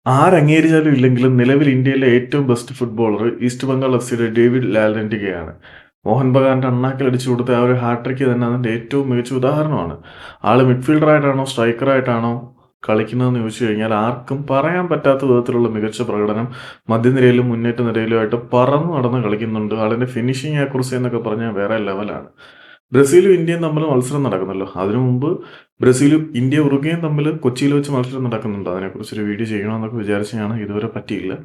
ആരംഗീകരിച്ചാലും ഇല്ലെങ്കിലും നിലവിൽ ഇന്ത്യയിലെ ഏറ്റവും ബെസ്റ്റ് ഫുട്ബോളർ ഈസ്റ്റ് ബംഗാൾ എഫ്സിയുടെ ഡേവിഡ് ലാൽറന്റിഗയാണ്. മോഹൻ ബഗാന്റെ അണ്ണാക്കിലടിച്ചു കൊടുത്ത ആ ഒരു ഹാട്രിക്ക് തന്നെ അതിന്റെ ഏറ്റവും മികച്ച ഉദാഹരണമാണ്. ആള് മിഡ്ഫീൽഡറായിട്ടാണോ സ്ട്രൈക്കറായിട്ടാണോ കളിക്കുന്നതെന്ന് ചോദിച്ചു കഴിഞ്ഞാൽ ആർക്കും പറയാൻ പറ്റാത്ത വിധത്തിലുള്ള മികച്ച പ്രകടനം മധ്യനിരയിലും മുന്നേറ്റ നിരയിലുമായിട്ട് പറന്ന് നടന്ന് കളിക്കുന്നുണ്ട്. ആളിന്റെ ഫിനിഷിംഗ് ആക്യുറസി എന്നൊക്കെ പറഞ്ഞാൽ വേറെ ലെവലാണ്. ബ്രസീലും ഇന്ത്യയും തമ്മിൽ മത്സരം നടക്കുന്നല്ലോ. അതിനു മുമ്പ് ബ്രസീലും ഇന്ത്യ ഉറുഗ്വേയും തമ്മിൽ കൊച്ചിയിൽ വെച്ച് മത്സരം നടക്കുന്നുണ്ട്. അതിനെക്കുറിച്ചൊരു വീഡിയോ ചെയ്യണമെന്നൊക്കെ വിചാരിച്ചതാണ്. ഇതുവരെ പറ്റിയില്ല.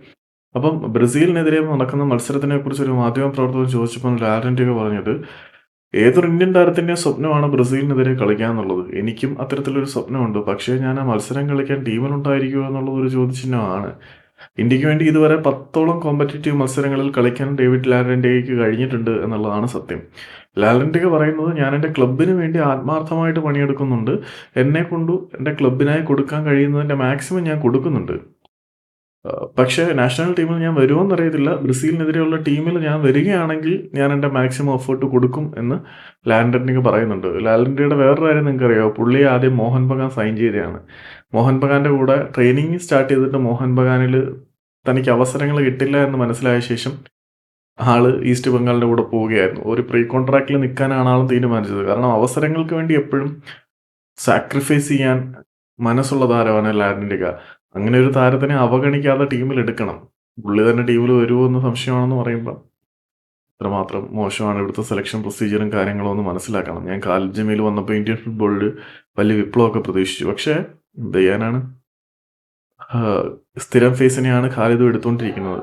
അപ്പം ബ്രസീലിനെതിരെ നടക്കുന്ന മത്സരത്തിനെക്കുറിച്ച് ഒരു മാധ്യമപ്രവർത്തകൻ ചോദിച്ചപ്പോൾ ലാലന്റിക പറഞ്ഞത്, ഏതൊരു ഇന്ത്യൻ താരത്തിന്റെയും സ്വപ്നമാണ് ബ്രസീലിനെതിരെ കളിക്കുക എന്നുള്ളത്. എനിക്കും അത്തരത്തിലൊരു സ്വപ്നമുണ്ട്. പക്ഷേ ഞാൻ ആ മത്സരം കളിക്കാൻ ടീമിലുണ്ടായിരിക്കുമോ എന്നുള്ളത് ഒരു ചോദ്യചിഹ്നമാണ്. ഇന്ത്യക്ക് വേണ്ടി ഇതുവരെ 10ഓളം കോമ്പറ്റീറ്റീവ് മത്സരങ്ങളിൽ കളിക്കാൻ ഡേവിഡ് ലാലന്റികയ്ക്ക് കഴിഞ്ഞിട്ടുണ്ട് എന്നുള്ളതാണ് സത്യം. ലാലന്റിക പറയുന്നത്, ഞാൻ എൻ്റെ ക്ലബ്ബിന് വേണ്ടി ആത്മാർത്ഥമായിട്ട് പണിയെടുക്കുന്നുണ്ട്. എന്നെക്കൊണ്ടു എൻ്റെ ക്ലബ്ബിനായി കൊടുക്കാൻ കഴിയുന്നതിൻ്റെ മാക്സിമം ഞാൻ കൊടുക്കുന്നുണ്ട്. പക്ഷേ നാഷണൽ ടീമിൽ ഞാൻ വരുമോയെന്നറിയത്തില്ല. ബ്രസീലിനെതിരെയുള്ള ടീമിൽ ഞാൻ വരികയാണെങ്കിൽ ഞാൻ എൻ്റെ മാക്സിമം എഫേർട്ട് കൊടുക്കും എന്ന് ലാലന്റിക പറയുന്നുണ്ട്. ലാലന്റികയുടെ വേറൊരു കാര്യം നിങ്ങൾക്കറിയാമോ? പുള്ളി ആദ്യം മോഹൻ ബഗാൻ സൈൻ ചെയ്തതാണ്. മോഹൻ ബഗാന്റെ കൂടെ ട്രെയിനിങ് സ്റ്റാർട്ട് ചെയ്തിട്ട് മോഹൻ ബഗാനിൽ തനിക്ക് അവസരങ്ങൾ കിട്ടില്ല എന്ന് മനസ്സിലായ ശേഷം ആള് ഈസ്റ്റ് ബംഗാളിന്റെ കൂടെ പോവുകയായിരുന്നു. ഒരു പ്രീ കോൺട്രാക്റ്റിൽ നിൽക്കാനാണ് ആൾ തീരുമാനിച്ചത്. കാരണം അവസരങ്ങൾക്ക് വേണ്ടി എപ്പോഴും സാക്രിഫൈസ് ചെയ്യാൻ മനസ്സുള്ള താരമാണ് ലാലന്റിക. അങ്ങനെ ഒരു താരത്തിനെ അവഗണിക്കാതെ ടീമിൽ എടുക്കണം. പുള്ളി തന്നെ ടീമിൽ വരുമോ എന്ന് സംശയമാണെന്ന് പറയുമ്പോൾ അത്രമാത്രം മോശമാണ് ഇവിടുത്തെ സെലക്ഷൻ പ്രൊസീജിയറും കാര്യങ്ങളും ഒന്ന് മനസ്സിലാക്കണം. ഞാൻ ഖാലിദ് ജമീൽ വന്നപ്പോൾ ഇന്ത്യൻ ഫുട്ബോളിൽ വലിയ വിപ്ലവമൊക്കെ പ്രതീക്ഷിച്ചു. പക്ഷേ എന്ത് ചെയ്യാനാണ്? സ്ഥിരം ഫേസിനെയാണ് ഖാലിദും എടുത്തുകൊണ്ടിരിക്കുന്നത്.